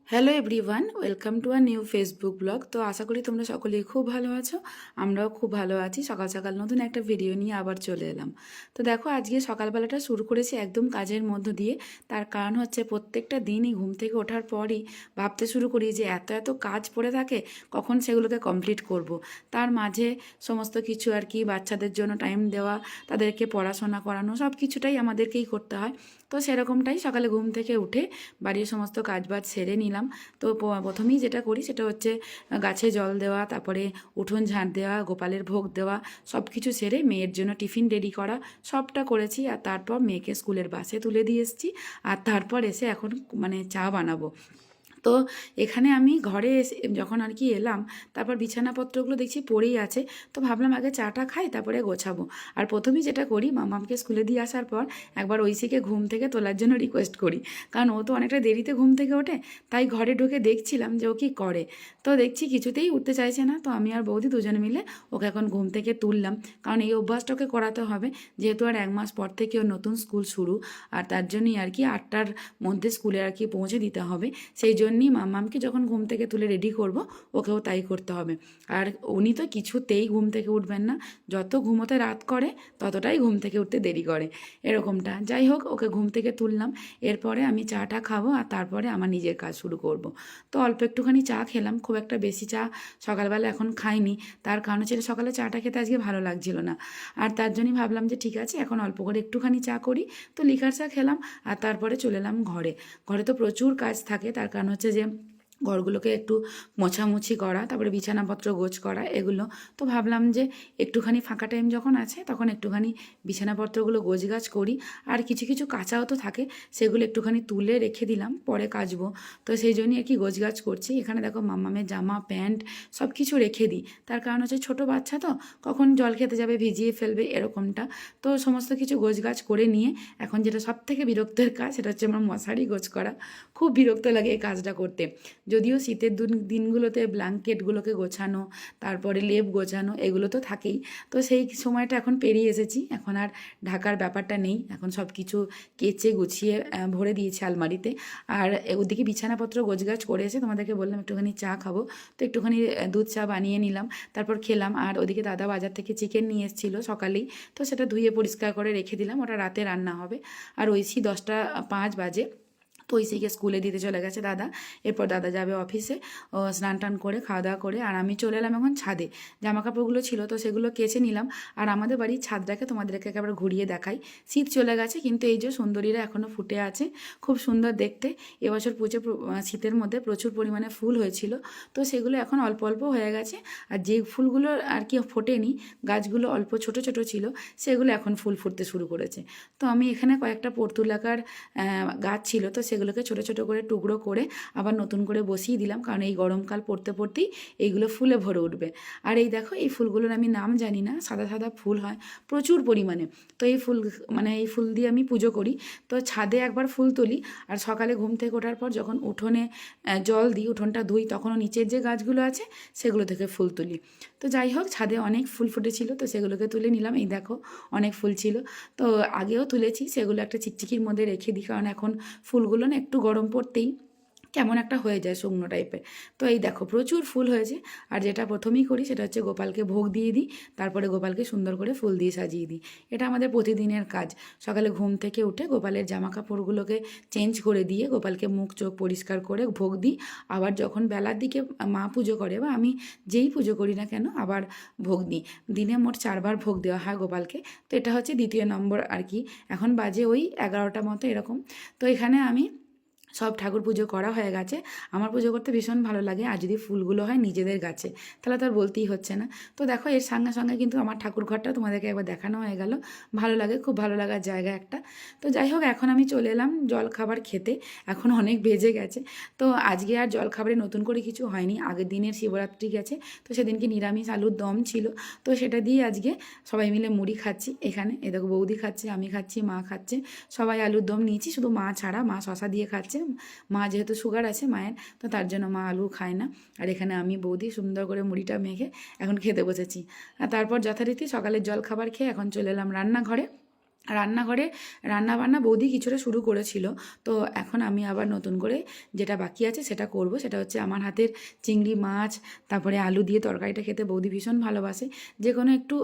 Hello everyone, welcome to a new Facebook blog. তো আশা করি তোমরা সকলেই খুব ভালো আছো। আমরাও খুব ভালো আছি। সকাল সকাল নতুন একটা ভিডিও নিয়ে আবার চলে এলাম। তো দেখো, আজকে সকালবেলাটা শুরু করেছি একদম কাজের মধ্য দিয়ে। তার কারণ হচ্ছে প্রত্যেকটা দিনই ঘুম থেকে ওঠার পরই ভাবতে শুরু করি যে এত এত কাজ পড়ে থাকে, কখন সেগুলোকে কমপ্লিট করব। তার মাঝে সমস্ত কিছু আর কি, বাচ্চাদের জন্য টাইম দেওয়া, তাদেরকে পড়াশোনা করানো, সব কিছুটাই আমাদেরকেই করতে হয়। তো সেরকমটাই সকালে ঘুম থেকে উঠে বাড়ির সমস্ত কাজবাজ সেরে নিলাম। তো প্রথমেই যেটা করি সেটা হচ্ছে গাছে জল দেওয়া, তারপরে উঠোন ঝাঁট দেওয়া, গোপালের ভোগ দেওয়া, সব কিছু সেরে মেয়ের জন্য টিফিন রেডি করা, সবটা করেছি। আর তারপর মেয়েকে স্কুলের বাসে তুলে দিয়ে এসেছি। আর তারপর এসে এখন চা বানাবো। তো এখানে আমি ঘরে এসে যখন আর কি এলাম, তারপর বিছানাপত্রগুলো দেখছি পড়েই আছে। তো ভাবলাম আগে চাটা খাই, তারপরে গোছাবো। আর প্রথমেই যেটা করি, মামামকে স্কুলে দিয়ে আসার পর একবার ঐশীকে ঘুম থেকে তোলার জন্য রিকোয়েস্ট করি, কারণ ও তো অনেকটা দেরিতে ঘুম থেকে ওঠে। তাই ঘরে ঢুকে দেখছিলাম যে ও কী করে। তো দেখছি কিছুতেই উঠতে চাইছে না। তো আমি আর বৌদি দুজনে মিলে ওকে এখন ঘুম থেকে তুললাম, কারণ এই অভ্যাসটাকে করাতে হবে। যেহেতু আর 1 মাস পর থেকে ওর নতুন স্কুল শুরু, আর তার জন্যই আর কি 8টার মধ্যে স্কুলে আর কি পৌঁছে দিতে হবে। সেই জন্যই মাম্মামকে যখন ঘুম থেকে তুলে রেডি করব, ওকেও তাই করতে হবে। আর উনি তো কিছুতেই ঘুম থেকে উঠবেন না। যত ঘুমোতে রাত করে ততটাই ঘুম থেকে উঠতে দেরি করে, এরকমটা। যাই হোক, ওকে ঘুম থেকে তুললাম। এরপরে আমি চাটা খাবো আর তারপরে আমার নিজের কাজ শুরু করব। তো অল্প একটুখানি চা খেলাম, খুব একটা বেশি চা সকালবেলা এখন খাইনি। তার কারণ হচ্ছে সকালে চাটা খেতে আজকে ভালো লাগছিল না। আর তার জন্যই ভাবলাম যে ঠিক আছে, এখন অল্প করে একটুখানি চা করি। তো লিকার চা খেলাম আর তারপরে চলে এলাম ঘরে। ঘরে তো প্রচুর কাজ থাকে, তার কারণ হচ্ছে যে ঘরগুলোকে একটু মোছামুছি করা, তারপরে বিছানাপত্র গোছ করা, এগুলো। তো ভাবলাম যে একটুখানি ফাঁকা টাইম যখন আছে তখন একটুখানি বিছানাপত্রগুলো গোছগাছ করি। আর কিছু কিছু কাচাও তো থাকে, সেগুলো একটুখানি তুলে রেখে দিলাম, পরে কাচবো। তো সেই জন্যই আর কি গোছগাছ করছি। এখানে দেখো মাম্মামের জামা প্যান্ট সব কিছু রেখে দিই, তার কারণ হচ্ছে ছোটো বাচ্চা তো, কখন জল খেতে যাবে ভিজিয়ে ফেলবে, এরকমটা। তো সমস্ত কিছু গোছগাছ করে নিয়ে এখন যেটা সব থেকে বিরক্তের কাজ সেটা হচ্ছে আমার মশারি গোছ করা। খুব বিরক্ত লাগে এই কাজটা করতে। যদিও শীতের দিনগুলোতে ব্ল্যাঙ্কেটগুলোকে গোছানো, তারপরে লেপ গোছানো, এগুলো তো থাকেই। তো সেই সময়টা এখন পেরিয়ে এসেছি, এখন আর ঢাকার ব্যাপারটা নেই। এখন সব কিছু কেচে গুছিয়ে ভরে দিয়েছি আলমারিতে। আর ওদিকে বিছানাপত্র গোছগাছ করে এসে তোমাদেরকে বললাম একটুখানি চা খাবো। তো একটুখানি দুধ চা বানিয়ে নিলাম, তারপর খেলাম। আর ওদিকে দাদা বাজার থেকে চিকেন নিয়ে এসেছিলো সকালেই, তো সেটা ধুয়ে পরিষ্কার করে রেখে দিলাম, ওটা রাতে রান্না হবে। আর ঐশী 10টা 5 বাজে, তো ঐশীকে স্কুলে দিতে চলে গেছে দাদা। এরপর দাদা যাবে অফিসে। ও স্নান টান করে খাওয়া দাওয়া করে আর আমি চলে এলাম এখন ছাদে। জামা কাপড়গুলো ছিল তো সেগুলো কেচে নিলাম। আর আমাদের বাড়ির ছাদটাকে তোমাদেরকে একেবারে ঘুরিয়ে দেখাই। শীত চলে গেছে কিন্তু এই যে সুন্দরীরা এখনও ফুটে আছে, খুব সুন্দর দেখতে। এবছর শীতের মধ্যে প্রচুর পরিমাণে ফুল হয়েছিল, তো সেগুলো এখন অল্প অল্প হয়ে গেছে। আর যে ফুলগুলো আর কি ফোটেনি, গাছগুলো অল্প ছোট ছোট ছিল, সেগুলো এখন ফুল ফুটতে শুরু করেছে। তো আমি এখানে কয়েকটা পর্তুলাকার গাছ ছিল, তো সেগুলোকে ছোটো ছোটো করে টুকরো করে আবার নতুন করে বসিয়ে দিলাম, কারণ এই গরমকাল পড়তে পড়তেই এইগুলো ফুলে ভরে উঠবে। আর এই দেখো, এই ফুলগুলোর আমি নাম জানি না, সাদা সাদা ফুল হয় প্রচুর পরিমাণে। তো এই ফুল দিয়ে আমি পুজো করি। তো ছাদে একবার ফুল তুলি, আর সকালে ঘুম থেকে ওঠার পর যখন উঠোনে জল দিই, উঠোনটা ধুই, তখনও নিচের যে গাছগুলো আছে সেগুলো থেকে ফুল তুলি। তো যাই হোক, ছাদে অনেক ফুল ফুটেছিল, তো সেগুলোকে তুলে নিলাম। এই দেখো, অনেক ফুল ছিল। তো আগেও তুলেছি, সেগুলো একটা চিকচিকির মধ্যে রেখে দিই, কারণ এখন ফুলগুলো না একটু গরম পড়তেই কেমন একটা হয়ে যায়, শুকনো টাইপের। তো এই দেখো, প্রচুর ফুল হয়েছে। আর যেটা প্রথমেই করি সেটা হচ্ছে গোপালকে ভোগ দিয়ে দিই, তারপরে গোপালকে সুন্দর করে ফুল দিয়ে সাজিয়ে দিই। এটা আমাদের প্রতিদিনের কাজ। সকালে ঘুম থেকে উঠে গোপালের জামা কাপড়গুলোকে চেঞ্জ করে দিয়ে গোপালকে মুখ চোখ পরিষ্কার করে ভোগ দিই। আবার যখন বেলার দিকে মা পুজো করে বা আমি যেই পুজো করি না কেন, আবার ভোগ দিই। দিনে মোট 4বার ভোগ দেওয়া হয় গোপালকে। তো এটা হচ্ছে দ্বিতীয় নম্বর আর কি। এখন বাজে ওই 11টা মতো এরকম। তো এখানে আমি সব ঠাকুর পুজো করা হয়ে গেছে। আমার পুজো করতে ভীষণ ভালো লাগে, আর যদি ফুলগুলো হয় নিজেদের গাছে, তাহলে তো আর বলতেই হচ্ছে না। তো দেখো, এর সঙ্গে সঙ্গে কিন্তু আমার ঠাকুর ঘরটা তোমাদেরকে একবার দেখানো হয়ে গেল। ভালো লাগে, খুব ভালো লাগার জায়গা একটা। তো যাই হোক, এখন আমি চলে এলাম জলখাবার খেতে। এখন অনেক বেজে গেছে। তো আজকে আর জলখাবারে নতুন করে কিছু হয়নি, আগের দিনের শিবরাত্রি গেছে, তো সেদিনকে নিরামিষ আলুর দম ছিল। তো সেটা দিয়ে আজকে সবাই মিলে মুড়ি খাচ্ছি। এখানে এ দেখো, বৌদি খাচ্ছে, আমি খাচ্ছি, মা খাচ্ছে। সবাই আলুর দম নিয়েছি, শুধু মা ছাড়া। মা শশা দিয়ে খাচ্ছে। মা যেহেতু সুগার আছে মায়ের, তো তার জন্য মা আলু খায় না। আর এখানে আমি বৌদি সুন্দর করে মুড়িটা মেখে এখন খেতে বসেছি। আর তারপর যথারীতি সকালের জল খাবার খেয়ে এখন চলে এলাম রান্নাঘরে। রান্নাঘরে রান্নাবান্না বৌদি কিছুটা শুরু করেছিল। তো এখন আমি আবার নতুন করে যেটা বাকি আছে সেটা করব। সেটা হচ্ছে আমার হাতের চিংড়ি মাছ, তারপরে আলু দিয়ে তরকারিটা খেতে বৌদি ভীষণ ভালোবাসে। যে কোনো একটু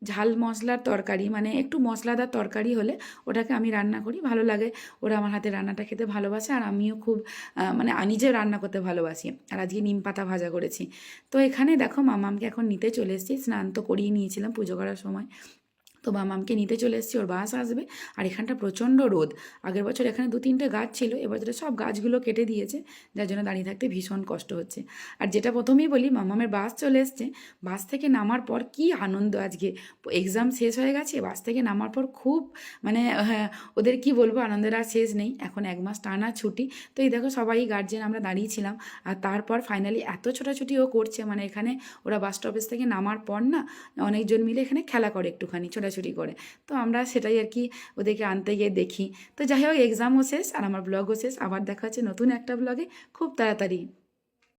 ঝাল মশলার তরকারি, মানে একটু মশলাদার তরকারি হলে ওটাকে আমি রান্না করি, ভালো লাগে। ওরা আমার হাতের রান্নাটা খেতে ভালোবাসে, আর আমিও খুব মানে নিজেও রান্না করতে ভালোবাসি। আর আজকে নিম পাতা ভাজা করেছি। তো এখানে দেখো মামামকে এখন নিতে চলে এসেছি, স্নান তো করিয়ে নিয়েছিলাম পুজো করার সময়। তো মামামকে নিতে চলে এসেছি, ওর বাস আসবে। আর এখানটা প্রচণ্ড রোদ। আগের বছর এখানে 2-3টে গাছ ছিল, এবছরে সব গাছগুলো কেটে দিয়েছে, যার জন্য দাঁড়িয়ে থাকতে ভীষণ কষ্ট হচ্ছে। আর যেটা প্রথমেই বলি, মামামের বাস চলে এসছে। বাস থেকে নামার পর কি আনন্দ আজকে! এক্সাম শেষ হয়ে গেছে, বাস থেকে নামার পর খুব মানে হ্যাঁ, ওদের কি বলবো, আনন্দের আর শেষ নেই। এখন 1 মাস টানা ছুটি। তো এই দেখো সবাই গার্জেন আমরা দাঁড়িয়েছিলাম। আর তারপর ফাইনালি এত ছোটাছুটি ও করছে, মানে এখানে ওরা বাস স্টপেজ থেকে নামার পর না অনেকজন মিলে এখানে খেলা করে, একটুখানি ছোটাছুটি করে। তো আমরা সেটাই আর কি ওদেরকে আনতে গিয়ে দেখি। তো যাই হোক, এক্সামও শেষ আর আমার ব্লগও শেষ। আবার দেখা হচ্ছে নতুন একটা ব্লগে খুব তাড়াতাড়ি।